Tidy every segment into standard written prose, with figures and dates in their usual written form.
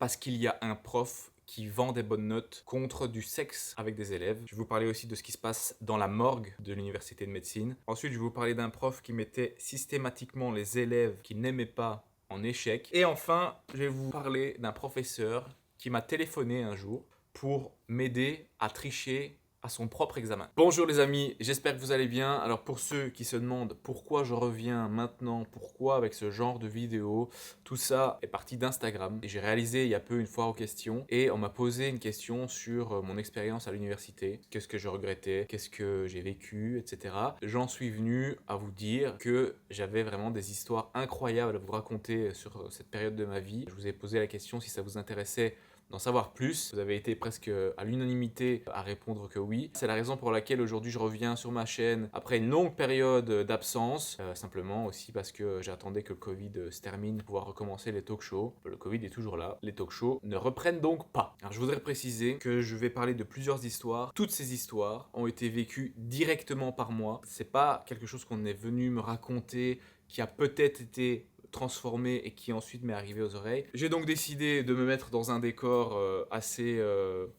parce qu'il y a un prof qui vend des bonnes notes contre du sexe avec des élèves. Je vais vous parler aussi de ce qui se passe dans la morgue de l'université de médecine. Ensuite, je vais vous parler d'un prof qui mettait systématiquement les élèves qu'il n'aimait pas en échec. Et enfin, je vais vous parler d'un professeur qui m'a téléphoné un jour pour m'aider à tricher à son propre examen. Bonjour les amis, j'espère que vous allez bien. Alors pour ceux qui se demandent pourquoi je reviens maintenant, pourquoi avec ce genre de vidéo, tout ça est parti d'Instagram. Et j'ai réalisé il y a peu une foire aux questions et on m'a posé une question sur mon expérience à l'université. Qu'est-ce que je regrettais, qu'est-ce que j'ai vécu, etc. J'en suis venu à vous dire que j'avais vraiment des histoires incroyables à vous raconter sur cette période de ma vie. Je vous ai posé la question si ça vous intéressait d'en savoir plus. Vous avez été presque à l'unanimité à répondre que oui. C'est la raison pour laquelle aujourd'hui je reviens sur ma chaîne après une longue période d'absence. Simplement aussi parce que j'attendais que le Covid se termine pour pouvoir recommencer les talk shows. Le Covid est toujours là. Les talk shows ne reprennent donc pas. Alors je voudrais préciser que je vais parler de plusieurs histoires. Toutes ces histoires ont été vécues directement par moi. C'est pas quelque chose qu'on est venu me raconter qui a peut-être été transformé et qui ensuite m'est arrivé aux oreilles. J'ai donc décidé de me mettre dans un décor assez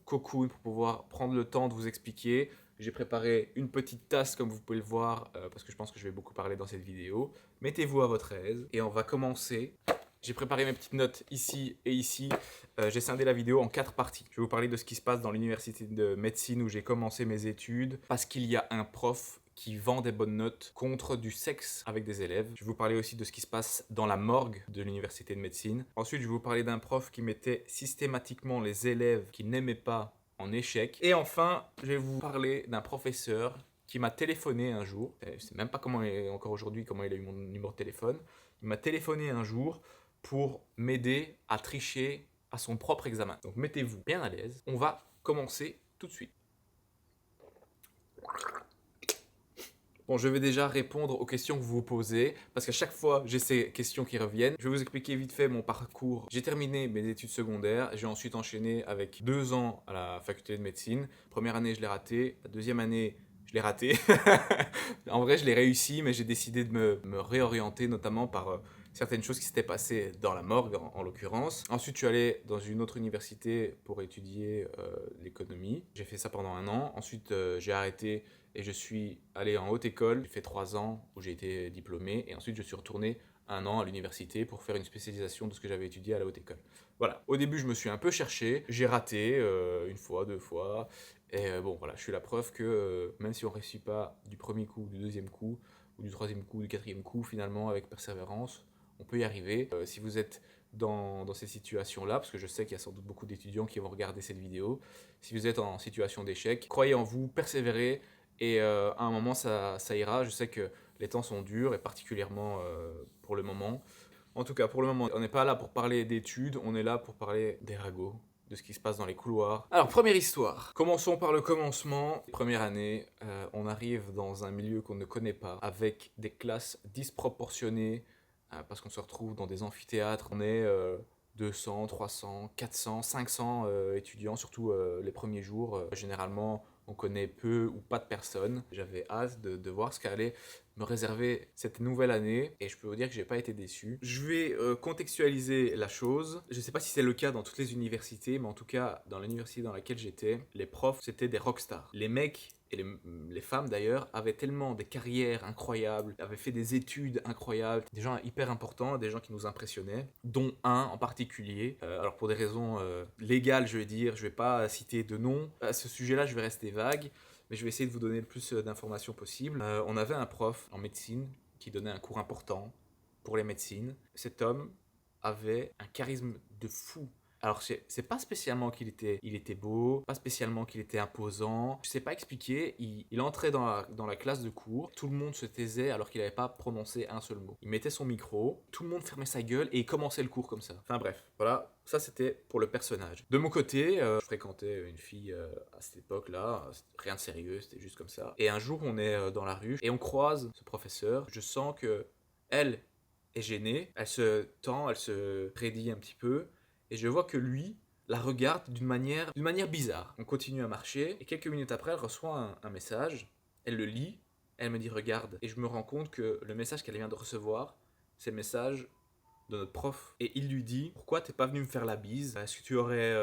cocoon pour pouvoir prendre le temps de vous expliquer. J'ai préparé une petite tasse comme vous pouvez le voir parce que je pense que je vais beaucoup parler dans cette vidéo. Mettez-vous à votre aise et on va commencer. J'ai préparé mes petites notes ici et ici. J'ai scindé la vidéo en 4 parties. Je vais vous parler de ce qui se passe dans l'université de médecine où j'ai commencé mes études parce qu'il y a un prof qui vend des bonnes notes contre du sexe avec des élèves. Je vais vous parler aussi de ce qui se passe dans la morgue de l'université de médecine. Ensuite, je vais vous parler d'un prof qui mettait systématiquement les élèves qu'il n'aimait pas en échec. Et enfin, je vais vous parler d'un professeur qui m'a téléphoné un jour. Je ne sais même pas comment encore aujourd'hui comment il a eu mon numéro de téléphone. Il m'a téléphoné un jour pour m'aider à tricher à son propre examen. Donc mettez-vous bien à l'aise. On va commencer tout de suite. Bon, je vais déjà répondre aux questions que vous vous posez, parce qu'à chaque fois, j'ai ces questions qui reviennent. Je vais vous expliquer vite fait mon parcours. J'ai terminé mes études secondaires, j'ai ensuite enchaîné avec 2 ans à la faculté de médecine. Première année, je l'ai raté. La deuxième année, je l'ai raté. En vrai, je l'ai réussi, mais j'ai décidé de me réorienter, notamment par certaines choses qui s'étaient passées dans la morgue, en l'occurrence. Ensuite, je suis allé dans une autre université pour étudier l'économie. J'ai fait ça pendant 1 an. Ensuite, j'ai arrêté et je suis allé en haute école. J'ai fait 3 ans où j'ai été diplômé. Et ensuite, je suis retourné 1 an à l'université pour faire une spécialisation de ce que j'avais étudié à la haute école. Voilà. Au début, je me suis un peu cherché. J'ai raté 1 fois, 2 fois. Et bon, voilà, je suis la preuve que même si on ne réussit pas du premier coup, du deuxième coup, ou du troisième coup, du quatrième coup, finalement, avec persévérance, on peut y arriver. Si vous êtes dans ces situations-là, parce que je sais qu'il y a sans doute beaucoup d'étudiants qui vont regarder cette vidéo, si vous êtes en situation d'échec, croyez en vous, persévérez, et à un moment, ça ira. Je sais que les temps sont durs, et particulièrement pour le moment. En tout cas, pour le moment, on n'est pas là pour parler d'études, on est là pour parler des ragots, de ce qui se passe dans les couloirs. Alors, première histoire. Commençons par le commencement. Première année, on arrive dans un milieu qu'on ne connaît pas, avec des classes disproportionnées, parce qu'on se retrouve dans des amphithéâtres. On est 200, 300, 400, 500 étudiants, surtout les premiers jours. Généralement, on connaît peu ou pas de personnes. J'avais hâte de voir ce qu'allait me réserver cette nouvelle année et je peux vous dire que j'ai pas été déçu. Je vais contextualiser la chose. Je sais pas si c'est le cas dans toutes les universités, mais en tout cas dans l'université dans laquelle j'étais, les profs c'était des rockstars. Les mecs et les femmes d'ailleurs avaient tellement des carrières incroyables, avaient fait des études incroyables, des gens hyper importants, des gens qui nous impressionnaient, dont un en particulier. Alors pour des raisons légales, je vais dire, je vais pas citer de nom. À ce sujet-là, je vais rester vague, mais je vais essayer de vous donner le plus d'informations possible. On avait un prof en médecine qui donnait un cours important pour les médecines. Cet homme avait un charisme de fou. Alors, c'est pas spécialement il était beau, pas spécialement qu'il était imposant. Je sais pas expliquer. Il entrait dans la classe de cours, tout le monde se taisait alors qu'il n'avait pas prononcé un seul mot. Il mettait son micro, tout le monde fermait sa gueule et il commençait le cours comme ça. Enfin bref, voilà, ça c'était pour le personnage. De mon côté, je fréquentais une fille à cette époque-là, rien de sérieux, c'était juste comme ça. Et un jour, on est dans la rue et on croise ce professeur. Je sens que elle est gênée, elle se tend, elle se raidit un petit peu. Et je vois que lui la regarde d'une manière bizarre. On continue à marcher et quelques minutes après, elle reçoit un message. Elle le lit, elle me dit regarde. Et je me rends compte que le message qu'elle vient de recevoir, c'est le message de notre prof. Et il lui dit, pourquoi t'es pas venu me faire la bise? Est-ce que tu aurais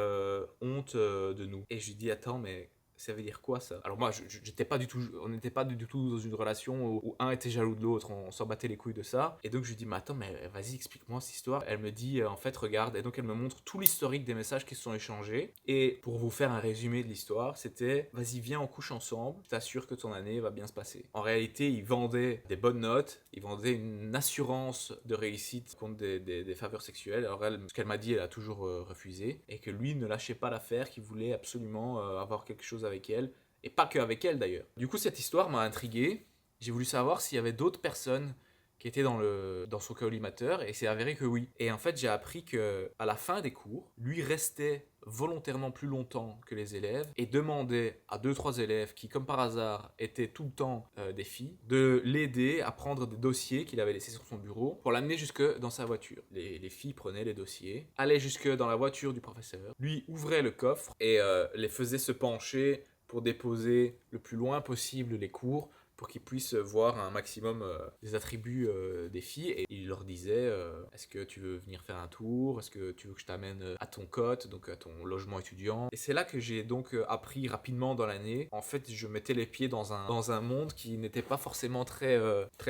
honte de nous? Et je lui dis, attends, mais ça veut dire quoi ça? Alors moi, j'étais pas du tout, on n'était pas du tout dans une relation où un était jaloux de l'autre, on s'en battait les couilles de ça. Et donc je lui dis, mais attends, mais vas-y, explique-moi cette histoire. Elle me dit, en fait, regarde. Et donc elle me montre tout l'historique des messages qui se sont échangés. Et pour vous faire un résumé de l'histoire, c'était, vas-y, viens, on couche ensemble. Je t'assure que ton année va bien se passer. En réalité, il vendait des bonnes notes, il vendait une assurance de réussite contre des faveurs sexuelles. Alors elle, ce qu'elle m'a dit, elle a toujours refusé. Et que lui ne lâchait pas l'affaire, qu'il voulait absolument avoir quelque chose avec elle, et pas que avec elle d'ailleurs. Du coup, cette histoire m'a intrigué. J'ai voulu savoir s'il y avait d'autres personnes qui étaient dans son collimateur, et c'est avéré que oui. Et en fait, j'ai appris que à la fin des cours, lui restait volontairement plus longtemps que les élèves et demandait à 2-3 élèves qui, comme par hasard, étaient tout le temps des filles, de l'aider à prendre des dossiers qu'il avait laissés sur son bureau pour l'amener jusque dans sa voiture. Les filles prenaient les dossiers, allaient jusque dans la voiture du professeur, lui ouvrait le coffre et les faisait se pencher pour déposer le plus loin possible les cours pour qu'ils puissent voir un maximum des attributs des filles. Et il leur disait est-ce que tu veux venir faire un tour? Est-ce que tu veux que je t'amène à ton cote, donc à ton logement étudiant? Et c'est là que j'ai donc appris rapidement dans l'année. En fait, je mettais les pieds dans un monde qui n'était pas forcément très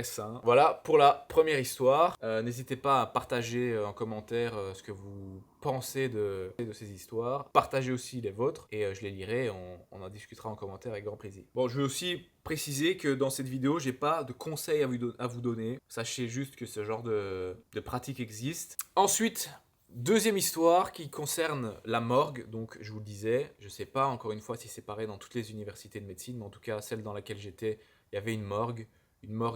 sain. Voilà pour la première histoire. N'hésitez pas à partager en commentaire ce que vous pensez de ces histoires. Partagez aussi les vôtres et je les lirai et on en discutera en commentaire avec grand plaisir. Bon, je vais aussi préciser que dans cette vidéo, j'ai pas de conseils à vous donner. Sachez juste que ce genre de pratique existe. Ensuite, deuxième histoire qui concerne la morgue. Donc, je vous le disais, je sais pas encore une fois si c'est pareil dans toutes les universités de médecine, mais en tout cas, celle dans laquelle j'étais, il y avait une morgue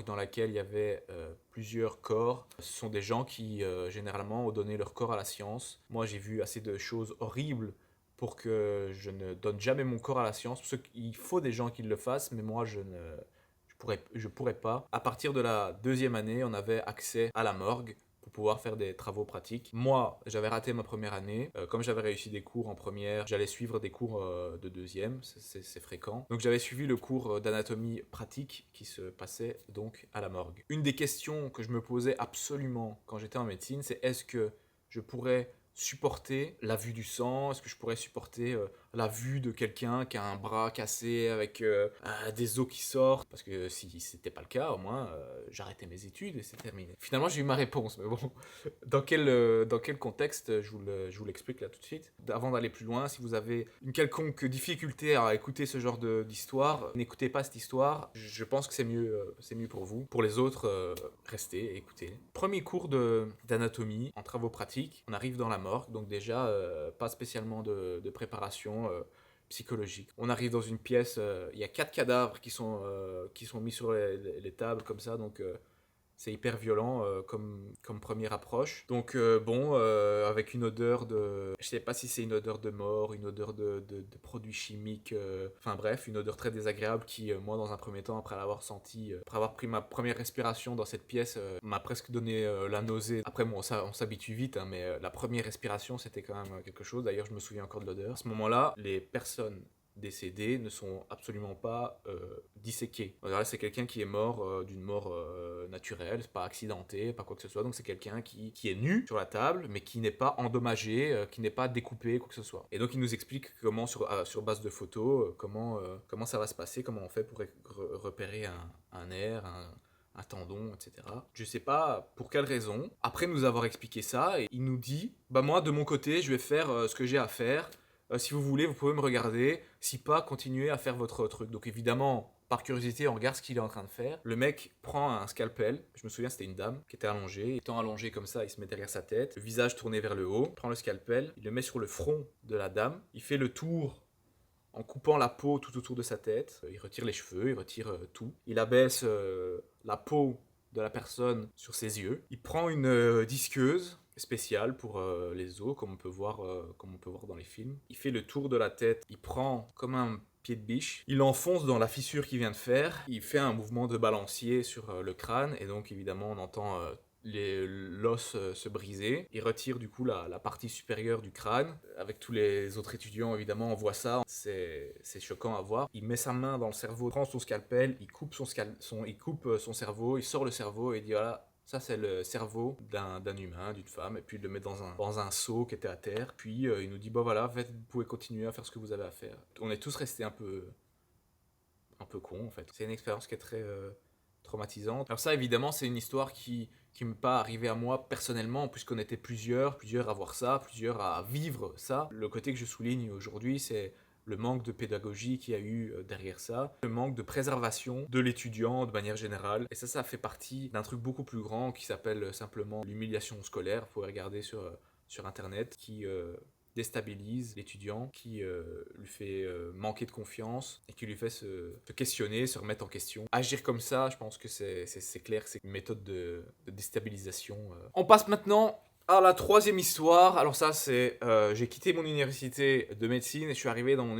dans laquelle il y avait plusieurs corps. Ce sont des gens qui, généralement, ont donné leur corps à la science. Moi, j'ai vu assez de choses horribles pour que je ne donne jamais mon corps à la science. Parce qu'il faut des gens qui le fassent, mais moi, je pourrais pas. À partir de la deuxième année, on avait accès à la morgue pour pouvoir faire des travaux pratiques. Moi, j'avais raté ma première année. Comme j'avais réussi des cours en première, j'allais suivre des cours de deuxième, c'est fréquent. Donc j'avais suivi le cours d'anatomie pratique qui se passait donc à la morgue. Une des questions que je me posais absolument quand j'étais en médecine, c'est est-ce que je pourrais supporter la vue du sang? Est-ce que je pourrais supporter la vue de quelqu'un qui a un bras cassé avec des os qui sortent? Parce que si c'était pas le cas, au moins j'arrêtais mes études et c'est terminé. Finalement, j'ai eu ma réponse, mais bon, dans quel contexte, je vous l'explique là tout de suite. Avant d'aller plus loin, si vous avez une quelconque difficulté à écouter ce genre d'histoire, n'écoutez pas cette histoire. Je pense que c'est mieux pour vous. Pour les autres, restez et écoutez. Premier cours d'anatomie en travaux pratiques. On arrive dans la morgue, donc déjà pas spécialement de préparation psychologique. On arrive dans une pièce, il y a 4 cadavres qui sont mis sur les tables comme ça, donc c'est hyper violent comme première approche. Donc avec une odeur de... Je sais pas si c'est une odeur de mort, une odeur de produits chimiques, enfin bref, une odeur très désagréable qui, moi dans un premier temps, après l'avoir senti, après avoir pris ma première respiration dans cette pièce, m'a presque donné la nausée. Après bon, on s'habitue vite, hein, mais la première respiration c'était quand même quelque chose. D'ailleurs je me souviens encore de l'odeur. À ce moment-là, les personnes décédés ne sont absolument pas disséqués. En général, c'est quelqu'un qui est mort d'une mort naturelle, pas accidenté, pas quoi que ce soit. Donc c'est quelqu'un qui est nu sur la table, mais qui n'est pas endommagé, qui n'est pas découpé, quoi que ce soit. Et donc il nous explique comment, sur base de photos, comment ça va se passer, comment on fait pour repérer un nerf, un tendon, etc. Je sais pas pour quelle raison. Après nous avoir expliqué ça, il nous dit, bah moi de mon côté, je vais faire ce que j'ai à faire. Si vous voulez, vous pouvez me regarder. Si pas, continuez à faire votre truc. Donc évidemment, par curiosité, on regarde ce qu'il est en train de faire. Le mec prend un scalpel. Je me souviens, c'était une dame qui était allongée. Étant allongée comme ça, il se met derrière sa tête, le visage tourné vers le haut. Il prend le scalpel, il le met sur le front de la dame. Il fait le tour en coupant la peau tout autour de sa tête. Il retire les cheveux, il retire tout. Il abaisse la peau de la personne sur ses yeux. Il prend une disqueuse spéciale pour les os, comme on peut voir dans les films. Il fait le tour de la tête, il prend comme un pied de biche, il l'enfonce dans la fissure qu'il vient de faire, il fait un mouvement de balancier sur le crâne, et donc évidemment on entend l'os se briser. Il retire du coup la partie supérieure du crâne. Avec tous les autres étudiants, évidemment, on voit ça. C'est choquant à voir. Il met sa main dans le cerveau, prend son scalpel, il coupe son cerveau, il sort le cerveau et il dit voilà, Ça, c'est le cerveau d'un humain, d'une femme, et puis il le met dans un seau qui était à terre. Puis il nous dit, bon voilà, en fait, vous pouvez continuer à faire ce que vous avez à faire. On est tous restés un peu cons, en fait. C'est une expérience qui est très traumatisante. Alors ça, évidemment, c'est une histoire qui m'est pas arrivée à moi personnellement, puisqu'on était plusieurs à voir ça, plusieurs à vivre ça. Le côté que je souligne aujourd'hui, c'est le manque de pédagogie qu'il y a eu derrière ça, le manque de préservation de l'étudiant de manière générale. Et ça fait partie d'un truc beaucoup plus grand qui s'appelle simplement l'humiliation scolaire. Vous pouvez regarder sur Internet, qui déstabilise l'étudiant, qui lui fait manquer de confiance et qui lui fait se questionner, se remettre en question. Agir comme ça, je pense que c'est clair, c'est une méthode de déstabilisation. On passe maintenant à la troisième histoire. Alors ça, c'est j'ai quitté mon université de médecine et je suis arrivé dans mon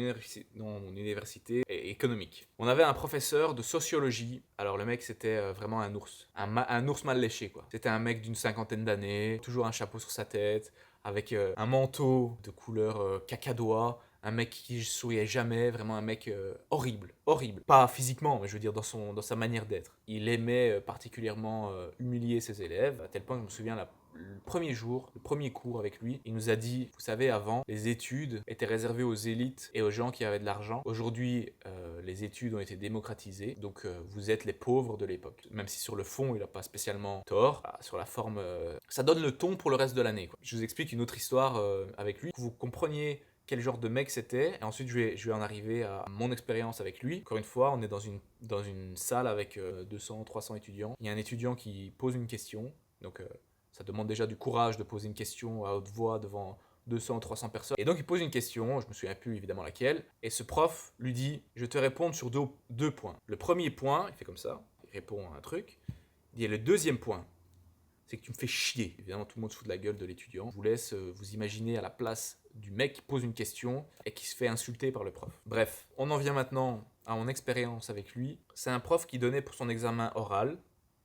université économique. On avait un professeur de sociologie. Alors le mec, c'était vraiment un ours, un ours mal léché quoi. C'était un mec d'une cinquantaine d'années, toujours un chapeau sur sa tête, avec un manteau de couleur cacadois, un mec qui souriait jamais, vraiment un mec horrible, horrible. Pas physiquement, mais je veux dire dans sa manière d'être. Il aimait particulièrement humilier ses élèves, à tel point que je me souviens le premier jour, le premier cours avec lui, il nous a dit, vous savez, avant, les études étaient réservées aux élites et aux gens qui avaient de l'argent. Aujourd'hui, les études ont été démocratisées, donc vous êtes les pauvres de l'époque. Même si sur le fond, il n'a pas spécialement tort, sur la forme, ça donne le ton pour le reste de l'année, quoi. Je vous explique une autre histoire avec lui, que vous compreniez quel genre de mec c'était, et ensuite je vais en arriver à mon expérience avec lui. Encore une fois, on est dans une salle avec 200, 300 étudiants. Il y a un étudiant qui pose une question, donc ça demande déjà du courage de poser une question à haute voix devant 200, 300 personnes. Et donc il pose une question, je me souviens plus évidemment laquelle, et ce prof lui dit, je vais te répondre sur deux points. Le premier point, il fait comme ça, il répond à un truc, il dit, le deuxième point, c'est que tu me fais chier. Évidemment, tout le monde se fout de la gueule de l'étudiant. Je vous laisse vous imaginer à la place du mec qui pose une question et qui se fait insulter par le prof. Bref, on en vient maintenant à mon expérience avec lui. C'est un prof qui donnait pour son examen oral,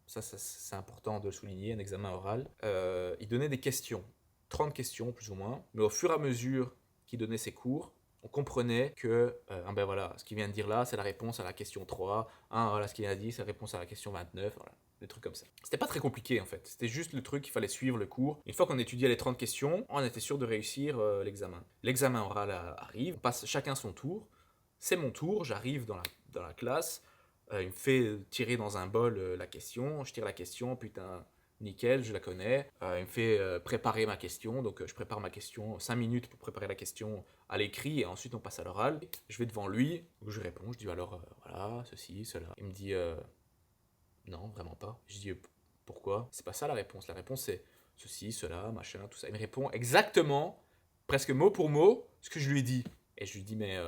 ça c'est important de le souligner, un examen oral, il donnait des questions, 30 questions plus ou moins, mais au fur et à mesure qu'il donnait ses cours, on comprenait que, ben voilà, ce qu'il vient de dire là, c'est la réponse à la question 3, voilà, ce qu'il a dit, c'est la réponse à la question 29, voilà, des trucs comme ça. C'était pas très compliqué en fait, c'était juste le truc qu'il fallait suivre le cours. Une fois qu'on étudiait les 30 questions, on était sûr de réussir l'examen. L'examen oral arrive, on passe chacun son tour, c'est mon tour, j'arrive dans la classe, il me fait tirer dans un bol la question, je tire la question, putain, nickel, je la connais. Il me fait préparer ma question, donc je prépare ma question, 5 minutes pour préparer la question à l'écrit, et ensuite on passe à l'oral. Je vais devant lui, je réponds, je dis alors voilà, ceci, cela. Il me dit non, vraiment pas. Je dis pourquoi? C'est pas ça la réponse c'est ceci, cela, machin, tout ça. Il me répond exactement, presque mot pour mot, ce que je lui ai dit. Et je lui dis mais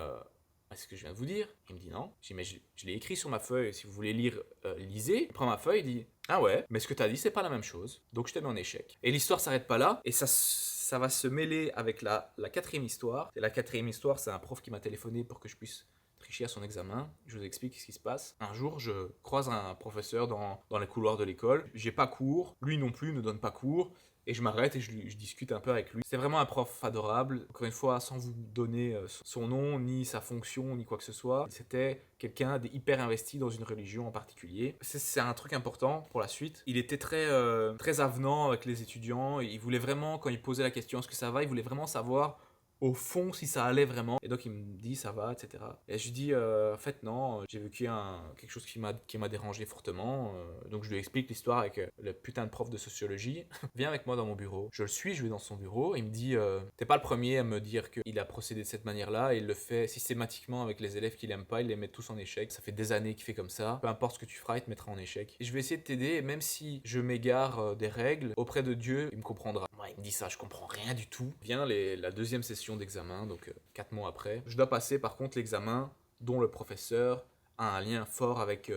est-ce que je viens de vous dire? Il me dit non. Je dis mais je l'ai écrit sur ma feuille, si vous voulez lire, lisez. Il prend ma feuille, il dit ah ouais, mais ce que tu as dit c'est pas la même chose, donc je te mets en échec. Et l'histoire s'arrête pas là, et ça va se mêler avec la quatrième histoire. Et la quatrième histoire, c'est un prof qui m'a téléphoné pour que je puisse tricher à son examen. Je vous explique ce qui se passe. Un jour, je croise un professeur dans les couloirs de l'école. J'ai pas cours, lui non plus ne donne pas cours. Et je m'arrête et je discute un peu avec lui. C'est vraiment un prof adorable. Encore une fois, sans vous donner son nom, ni sa fonction, ni quoi que ce soit. C'était quelqu'un d'hyper investi dans une religion en particulier. C'est un truc important pour la suite. Il était très avenant avec les étudiants. Il voulait vraiment, quand il posait la question est-ce que ça va, il voulait vraiment savoir au fond si ça allait vraiment. Et donc il me dit ça va, etc. Et je lui dis en fait non, j'ai vécu quelque chose qui m'a dérangé fortement. Donc je lui explique l'histoire avec le putain de prof de sociologie. Viens avec moi dans mon bureau. Je le suis, je vais dans son bureau. Il me dit t'es pas le premier à me dire qu'il a procédé de cette manière-là. Et il le fait systématiquement avec les élèves qu'il aime pas. Il les met tous en échec. Ça fait des années qu'il fait comme ça. Peu importe ce que tu feras, il te mettra en échec. Et je vais essayer de t'aider. Et même si je m'égare des règles, auprès de Dieu, il me comprendra. Moi, il me dit ça, je comprends rien du tout. Vient la deuxième session d'examen, donc 4 mois après. Je dois passer par contre l'examen dont le professeur a un lien fort avec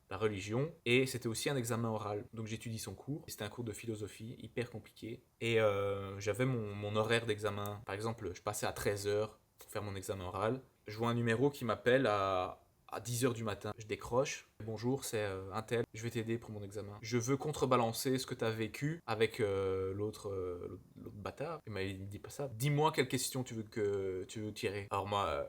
la religion, et c'était aussi un examen oral. Donc j'étudie son cours, c'était un cours de philosophie hyper compliqué, et j'avais mon horaire d'examen. Par exemple, je passais à 13h pour faire mon examen oral. Je vois un numéro qui m'appelle à 10h du matin. Je décroche. Bonjour, c'est un tel. Je vais t'aider pour mon examen. Je veux contrebalancer ce que tu as vécu avec l'autre bâtard. Il me dit pas ça. Dis-moi quelle question tu veux tirer. Alors moi,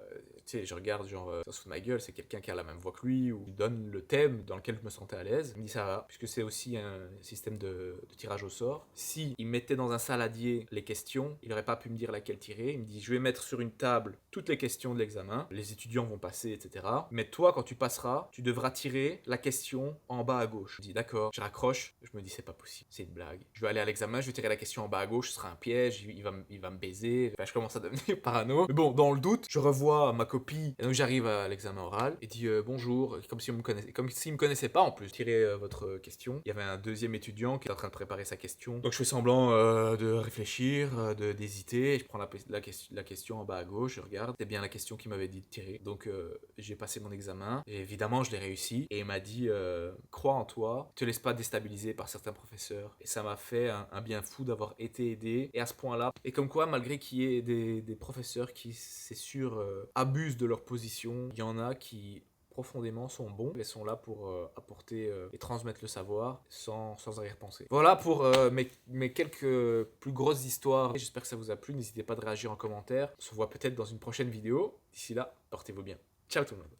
tu sais, je regarde genre, ça se fout de ma gueule, c'est quelqu'un qui a la même voix que lui, ou il donne le thème dans lequel je me sentais à l'aise. Il me dit ça va, puisque c'est aussi un système de tirage au sort. Si il mettait dans un saladier les questions, il n'aurait pas pu me dire laquelle tirer. Il me dit je vais mettre sur une table toutes les questions de l'examen, les étudiants vont passer, etc. Mais toi, quand tu passeras, tu devras tirer la question en bas à gauche. Je dis d'accord, je raccroche, je me dis c'est pas possible, c'est une blague. Je vais aller à l'examen, je vais tirer la question en bas à gauche, ce sera un piège, il va me baiser. Enfin, je commence à devenir parano. Mais bon, dans le doute, je revois ma copie, et donc j'arrive à l'examen oral, et dit bonjour, comme si on me connaissait, comme s'il me connaissait pas en plus. Tirez votre question. Il y avait un deuxième étudiant qui est en train de préparer sa question. Donc je fais semblant de réfléchir, d'hésiter. Je prends la question en bas à gauche, je regarde. C'est bien la question qu'il m'avait dit de tirer. Donc j'ai passé mon examen. Et évidemment, je l'ai réussi. Et il m'a dit crois en toi, te laisse pas déstabiliser par certains professeurs. Et ça m'a fait un bien fou d'avoir été aidé. Et à ce point-là. Et comme quoi, malgré qu'il y ait des professeurs qui, c'est sûr, abusent de leur position, il y en a qui profondément sont bons et sont là pour apporter et transmettre le savoir sans arrière-pensée. Voilà pour mes quelques plus grosses histoires. J'espère que ça vous a plu. N'hésitez pas de réagir en commentaire. On se voit peut-être dans une prochaine vidéo. D'ici là, portez-vous bien. Ciao tout le monde.